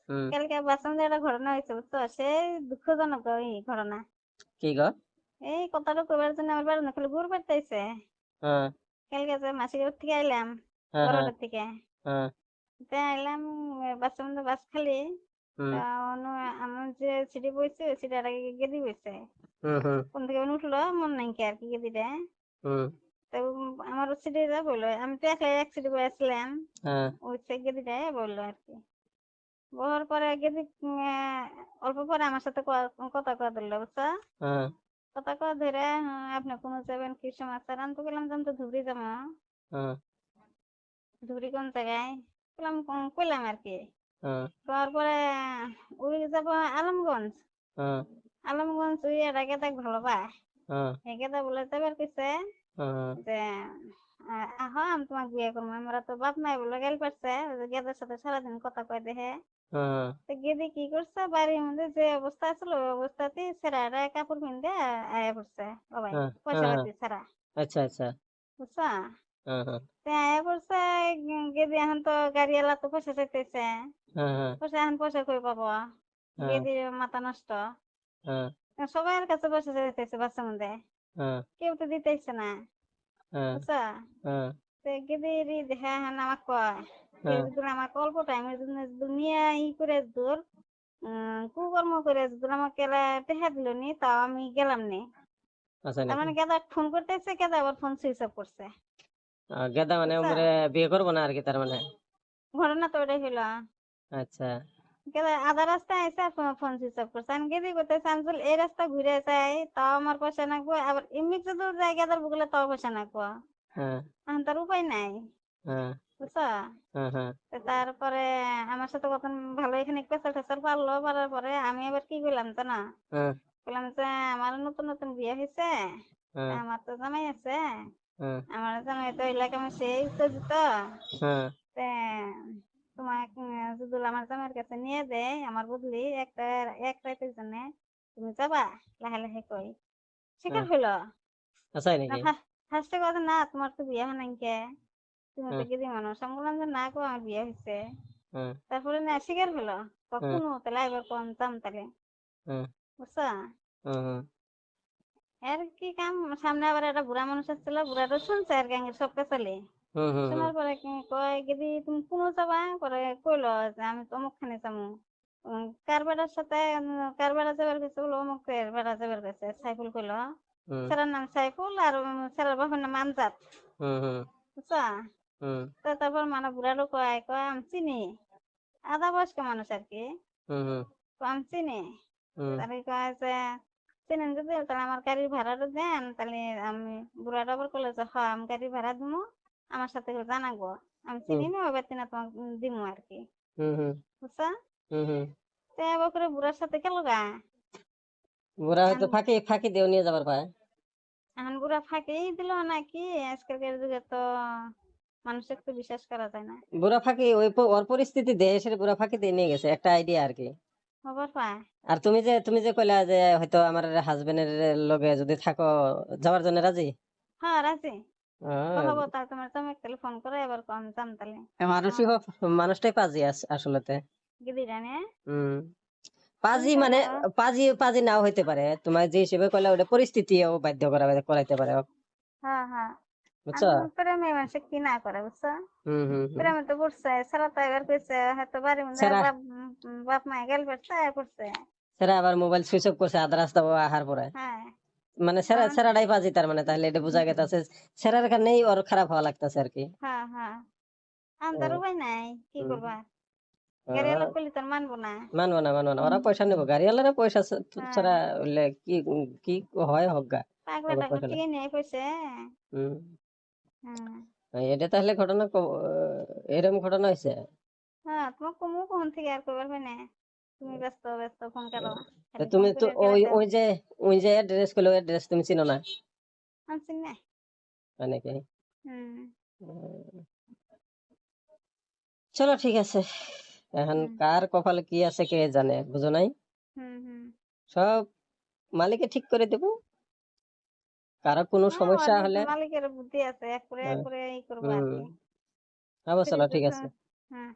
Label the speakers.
Speaker 1: হুম।
Speaker 2: কালকে বাসন একটা ঘটনা হয়েছে বুঝছো, সেই দুঃখজনক এই ঘটনা।
Speaker 1: কি গো?
Speaker 2: এই কথাটা কইবার জন্য আমার বাড়ি খালি ঘুর পাইতেছে।
Speaker 1: হ্যাঁ,
Speaker 2: কালকে যে মাসির বাড়ি থেকে আইলাম,
Speaker 1: হ্যাঁ, হ্যাঁ,
Speaker 2: বড়টার থেকে
Speaker 1: হ্যাঁ।
Speaker 2: তে আইলাম, বাসের মধ্যে বাস খালি।
Speaker 1: হুম,
Speaker 2: তা আমার যে সিটে বইছে ওই সিটার আগে গেদি বইছে,
Speaker 1: হুম, হুম,
Speaker 2: কোন থেকে উঠলো মন নাই কি আর কি গেদিটা।
Speaker 1: হুম।
Speaker 2: তো আমার সিটে যা বললো, আমি তো একলাই এক সিটে বসেছিলাম,
Speaker 1: হ্যাঁ,
Speaker 2: ওই গেদিটা বললো আর কি। বলার পরে গেদি অল্প পরে আমার সাথে কথা কয়া ধরলো বুঝছো।
Speaker 1: হ্যাঁ,
Speaker 2: কথা কয়া ধরে, আপনি কোনো যাবেন কি সমাচার, আমি তো গেলাম যে আমি তো ধুবড়ি যাবো।
Speaker 1: হ্যাঁ,
Speaker 2: ধুবড়ি কোন জায়গায় কইলাম, কইলাম আর কি।
Speaker 1: হ্যাঁ,
Speaker 2: তারপরে ওই যাবো আলমগঞ্জ।
Speaker 1: হ্যাঁ,
Speaker 2: আলমগঞ্জ ওই এর আগে দেখ ভালো পায়,
Speaker 1: হ্যাঁ,
Speaker 2: একে বলে যাবার কইছে
Speaker 1: হ্যাঁ,
Speaker 2: যে আহ আমি তোমাকে বিয়ে করবো। আমরা তো বাপ মাই বলে গেল পারছে, গেদের সাথে সারাদিন কথা কয় দেখে।
Speaker 1: হ্যাঁ,
Speaker 2: তো গেদি কি করছে, বাড়ির মধ্যে যে অবস্থা ছিল ওই অবস্থাতে ছেড়া কাপড় পিনতে আয়া পড়ছে সবাই,
Speaker 1: হ্যাঁ,
Speaker 2: পয়সা
Speaker 1: হ্যাঁ।
Speaker 2: পাতি ছাড়া
Speaker 1: আচ্ছা, আচ্ছা।
Speaker 2: বুঝছো।
Speaker 1: হ্যাঁ, হ্যাঁ,
Speaker 2: তো আয়া পড়ছে, গেদি এখন তো গাড়ি এলা তো পয়সা চাইতেছে,
Speaker 1: হ্যাঁ, হ্যাঁ,
Speaker 2: পয়সা এখন পয়সা কই পাবো।
Speaker 1: হ্যাঁ,
Speaker 2: গেদির মাথা নষ্ট,
Speaker 1: হ্যাঁ,
Speaker 2: সবার কাছে পয়সা চাইতেছে বাচ্চা মধ্যে,
Speaker 1: হ্যাঁ,
Speaker 2: কেউ তো দিতেছে না
Speaker 1: হ্যাঁ,
Speaker 2: বুঝছো।
Speaker 1: হ্যাঁ,
Speaker 2: তো গেদির দেখা এখন আমাকে কয়, কেউ
Speaker 1: হ্যাঁ।
Speaker 2: যদি আমাকে অল্প টাইমের জন্য দুনিয়া ই করে দূর কুকর্ম করে যদি আমাকে টেহা দিল নি, তাও আমি গেলাম নি।
Speaker 1: আচ্ছা
Speaker 2: তার
Speaker 1: নাকি?
Speaker 2: মানে গেদা ফোন করতেছে, গেদা আবার ফোন সুইচ অফ করছে
Speaker 1: গেদা মানে
Speaker 2: বুঝছো।
Speaker 1: ওমরে বিয়ে করবো না আর কি, তার মানে?
Speaker 2: ঘটনা তো ওটাই হইলো।
Speaker 1: আচ্ছা।
Speaker 2: গেদা আধা রাস্তায় এসে ফোন সুইচ অফ করছে, আমি গেদি করতেছে আনছিল এই রাস্তা ঘুরে যাই তাও আমার পয়সা নাকবো, আবার এমনি যদি যাই গেদার বগলে তাও পয়সা নাকবো।
Speaker 1: হ্যাঁ,
Speaker 2: এখন তার উপায় নাই
Speaker 1: হ্যাঁ,
Speaker 2: বুঝছো।
Speaker 1: হ্যাঁ, হ্যাঁ,
Speaker 2: তো তারপরে আমার সাথে কত ভালো এখানে পেশাল টেসাল পারলো, পারার পরে আমি আবার কি করলাম তো না,
Speaker 1: হ্যাঁ,
Speaker 2: বললাম যে আমার নতুন নতুন বিয়ে হয়েছে, তা
Speaker 1: হ্যাঁ,
Speaker 2: আমার তো জামাই আছে,
Speaker 1: হ্যাঁ,
Speaker 2: আমার জামাই তো এলাকা আমি সেই উত্তেজিত,
Speaker 1: হ্যাঁ,
Speaker 2: তে তোমাকে যদি আমার জামাইয়ের কাছে নিয়ে দেয় আমার বদলি এক রাতের জন্য, তুমি যাবা? লাহে লাহে কই স্বীকার
Speaker 1: হ্যাঁ।
Speaker 2: হইলো
Speaker 1: আচ্ছা
Speaker 2: না।
Speaker 1: নাকি?
Speaker 2: ফার্স্টে কথা না, তোমার তো বিয়ে হয় নাই কে, তুমি তো
Speaker 1: হ্যাঁ,
Speaker 2: গেদি মানুষ। আমি বললাম যে না গো আমার বিয়ে হয়েছে।
Speaker 1: হ্যাঁ,
Speaker 2: তারপরে না স্বীকার হলো,
Speaker 1: হ্যাঁ,
Speaker 2: কখনো তাহলে এবার কোন দাম তাহলে
Speaker 1: হ্যাঁ,
Speaker 2: বুঝছো।
Speaker 1: হ্যাঁ, হ্যাঁ,
Speaker 2: এর কি কাম, সামনে আবার একটা বুড়া মানুষ আসছিল, বুড়াটা শুনছে আর কি সব পেছালে।
Speaker 1: হুম, হুম, হুম,
Speaker 2: শোনার পরে কি কয়, গেদি তুমি কোনো যাবা? পরে কইলো যে আমি তো অমুক খানে যাবো। কার বেড়ার সাথে কার বেড়া যাবার গেছে, বলো অমুকের বেড়া যাবার গেছে। সাইফুল কইলো,
Speaker 1: হুম,
Speaker 2: স্যারের নাম সাইফুল আর স্যারের বাপের নাম আমজাদ
Speaker 1: হুম, হুম,
Speaker 2: বুঝছো।
Speaker 1: হুম,
Speaker 2: তো তারপর মানে বুড়ারও কয় কয় আমি চিনি, আধা বয়স্ক মানুষ আর কি,
Speaker 1: হুম, হুম,
Speaker 2: তো আমি চিনি।
Speaker 1: হুম,
Speaker 2: তাহলে কয় যে চিনেন যদি তাহলে আমার গাড়ির ভাড়াটা দেন, তাহলে আমি বুড়াটা আবার করলে যে হ্যাঁ আমি গাড়ি ভাড়া দিবো, আমার সাথে করে জানাবো, আমি
Speaker 1: হুম,
Speaker 2: চিনি না ওই ব্যক্তি না তোমাকে দিবো আর কি
Speaker 1: হুম, হুম,
Speaker 2: বুঝছো।
Speaker 1: হুম, হুম।
Speaker 2: তো এবার করে বুড়ার সাথে গেল গা।
Speaker 1: ওরা হয়তো
Speaker 2: এখন
Speaker 1: ফাঁকি ফাঁকি দিয়ে নিয়ে যাবার পায়।
Speaker 2: এখন বুড়া ফাঁকেই দিল নাকি, আজকালকার যুগে তো মানুষের তো বিশ্বাস করা যায় না।
Speaker 1: বুড়া ফাঁকি ওর পরিস্থিতি দেশের বুড়া ফাঁকি দিয়ে নিয়ে গেছে, একটা আইডিয়া আর কি।
Speaker 2: খবর পায়।
Speaker 1: আর তুমি যে কইলা যে হয়তো আমার হাজবেন্ডের লগে যদি থাকো, যাওয়ার জন্য রাজি?
Speaker 2: হ্যাঁ রাজি।
Speaker 1: আহ,
Speaker 2: হবো তা তোমার তুমি তাহলে ফোন করে এবার কম যাম তাহলে
Speaker 1: মানুষই
Speaker 2: আমার
Speaker 1: মানুষটাই পাজি আসলেতে।
Speaker 2: গিদি জানে।
Speaker 1: হম।
Speaker 2: তুমি
Speaker 1: পাজি
Speaker 2: তো
Speaker 1: মানে পাজি পাজি নাও হইতে পারে, তোমার যে হিসেবে কইলা ওটা পরিস্থিতিও বাধ্য করাইতে পারে।
Speaker 2: হ্যাঁ হ্যাঁ।
Speaker 1: বুঝছো?
Speaker 2: আমি প্রেমে মানুষে কি না করে বুঝছো।
Speaker 1: হম, হম, হম।
Speaker 2: প্রেমে তো পড়ছে, সারা তো এবার কইছে হয়তো বাড়ির মধ্যে
Speaker 1: সেরা
Speaker 2: বাপ মায়ে গেল পড়ছে পড়ছে।
Speaker 1: সেরা আবার মোবাইল সুইচ অফ করছে আধা রাস্তা আহার পরে।
Speaker 2: হ্যাঁ
Speaker 1: মানে সেরা
Speaker 2: আমার
Speaker 1: সেরাটাই বাজি, তার মানে তাহলে এটা বোঝা গেছে সেরার কারণেই ওর খারাপ হওয়া লাগতেছে আর কি।
Speaker 2: হ্যাঁ হ্যাঁ। আমি তার
Speaker 1: হ্যাঁ,
Speaker 2: উপায় নাই, কি
Speaker 1: হুম।
Speaker 2: করবা। গাড়ি
Speaker 1: আহ,
Speaker 2: এলো করলে তোর মানবো না।
Speaker 1: মানবো না, ওরা পয়সা নেবো, গাড়িওয়ালারা পয়সা
Speaker 2: হ্যাঁ
Speaker 1: ছাড়া হইলে কি কি হয় হোক গা।
Speaker 2: পাগলা
Speaker 1: ওগো
Speaker 2: টাগলা
Speaker 1: পয়সা নেই।
Speaker 2: টিকে নিয়ে কইছে।
Speaker 1: হম।
Speaker 2: হ্যাঁ
Speaker 1: এটা তাহলে ঘটনা এরকম ঘটনা হয়েছে।
Speaker 2: হ্যাঁ। তোমার কমু কখন থেকে আর করবার হয় না, তুমি ব্যস্ত ব্যস্ত ফোন করো,
Speaker 1: তা
Speaker 2: খালি ফোন
Speaker 1: তুমি তো
Speaker 2: করে করে
Speaker 1: ওই
Speaker 2: দাও।
Speaker 1: ওই যে ওই যে অ্যাড্রেস গুলো, অ্যাড্রেস তুমি চিনো না?
Speaker 2: আনছি না।
Speaker 1: অনেকে।
Speaker 2: হুম
Speaker 1: চলো ঠিক আছে। এখন
Speaker 2: হুম
Speaker 1: কার কপালে কি আছে কে জানে, বুঝো নাই?
Speaker 2: হুম হুম।
Speaker 1: সব মালিকে ঠিক করে দেবো। কারো কোনো
Speaker 2: হ্যাঁ ওর
Speaker 1: সমস্যা হলে।
Speaker 2: মালিকের বুদ্ধি আছে, এক করে
Speaker 1: হ্যাঁ,
Speaker 2: ই করবো আর
Speaker 1: হম।
Speaker 2: কি।
Speaker 1: অবশ্য
Speaker 2: ফ্রিজ
Speaker 1: ঠিক আছে।
Speaker 2: হ্যাঁ।